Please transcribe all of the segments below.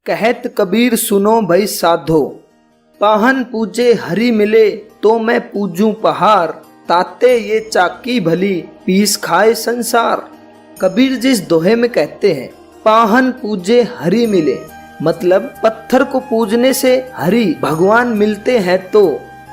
कहत कबीर सुनो भई साधो, पाहन पूजे हरि मिले तो मैं पूजूं पहाड़, ताते ये चाकी भली पीस खाए संसार। कबीर जी इस दोहे में कहते हैं पाहन पूजे हरि मिले, मतलब पत्थर को पूजने से हरि भगवान मिलते हैं। तो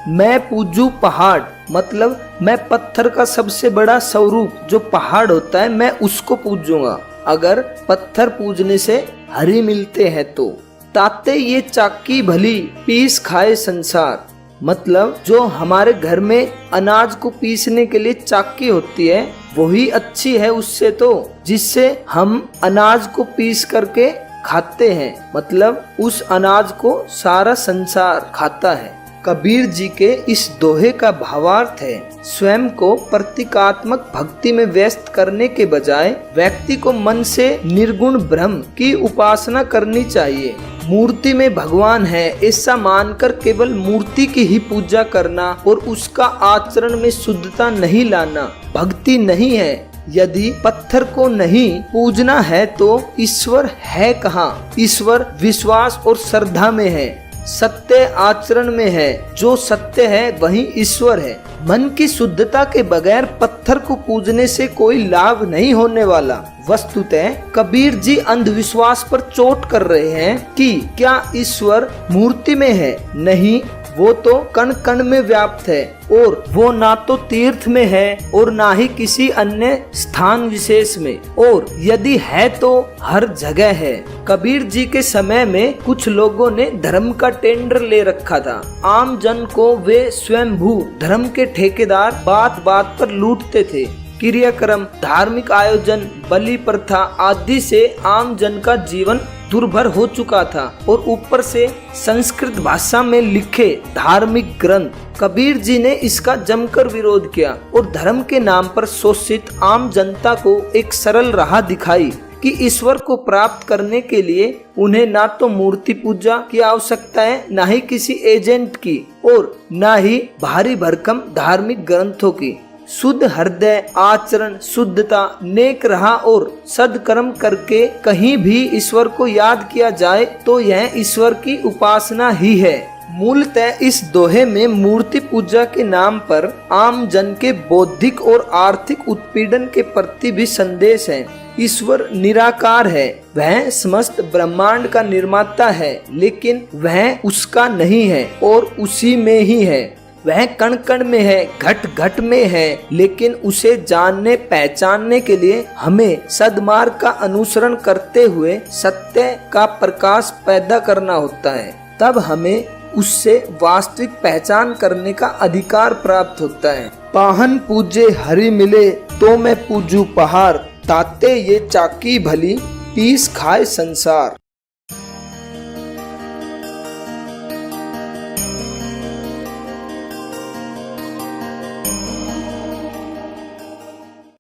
मैं पूजू पहाड़, मतलब मैं पत्थर का सबसे बड़ा स्वरूप जो पहाड़ होता है मैं उसको पूजूंगा अगर पत्थर पूजने से हरि मिलते हैं तो। ताते ये चाकी भली पीस खाए संसार, मतलब जो हमारे घर में अनाज को पीसने के लिए चाकी होती है वही अच्छी है उससे, तो जिससे हम अनाज को पीस करके खाते हैं, मतलब उस अनाज को सारा संसार खाता है। कबीर जी के इस दोहे का भावार्थ है स्वयं को प्रतीकात्मक भक्ति में व्यस्त करने के बजाय व्यक्ति को मन से निर्गुण ब्रह्म की उपासना करनी चाहिए। मूर्ति में भगवान है ऐसा मानकर केवल मूर्ति की ही पूजा करना और उसका आचरण में शुद्धता नहीं लाना भक्ति नहीं है। यदि पत्थर को नहीं पूजना है तो ईश्वर है कहाँ? ईश्वर विश्वास और श्रद्धा में है, सत्य आचरण में है। जो सत्य है वही ईश्वर है। मन की शुद्धता के बगैर पत्थर को पूजने से कोई लाभ नहीं होने वाला। वस्तुतः कबीर जी अंधविश्वास पर चोट कर रहे हैं कि क्या ईश्वर मूर्ति में है? नहीं, वो तो कण कण में व्याप्त है और वो ना तो तीर्थ में है और ना ही किसी अन्य स्थान विशेष में, और यदि है तो हर जगह है। कबीर जी के समय में कुछ लोगों ने धर्म का टेंडर ले रखा था। आम जन को वे स्वयंभू धर्म के ठेकेदार बात बात पर लूटते थे। क्रियाक्रम, धार्मिक आयोजन, बलि प्रथा आदि से आम जन का जीवन दुर्भर हो चुका था और ऊपर से संस्कृत भाषा में लिखे धार्मिक ग्रंथ। कबीर जी ने इसका जमकर विरोध किया और धर्म के नाम पर शोषित आम जनता को एक सरल राह दिखाई कि ईश्वर को प्राप्त करने के लिए उन्हें ना तो मूर्ति पूजा की आवश्यकता है, ना ही किसी एजेंट की और ना ही भारी भरकम धार्मिक ग्रंथों की। शुद्ध हृदय, आचरण, शुद्धता, नेक राह और सदकर्म करके कहीं भी ईश्वर को याद किया जाए तो यह ईश्वर की उपासना ही है। मूलतः इस दोहे में मूर्ति पूजा के नाम पर आम जन के बौद्धिक और आर्थिक उत्पीड़न के प्रति भी संदेश है। ईश्वर निराकार है, वह समस्त ब्रह्मांड का निर्माता है, लेकिन वह उसका नहीं है और उसी में ही है। वह कण कण में है, घट घट में है, लेकिन उसे जानने पहचानने के लिए हमें सद्मार्ग का अनुसरण करते हुए सत्य का प्रकाश पैदा करना होता है। तब हमें उससे वास्तविक पहचान करने का अधिकार प्राप्त होता है। पाहन पूजे हरि मिले तो मैं पूजू पहाड़, ताते ये चाकी भली पीस खाए संसार।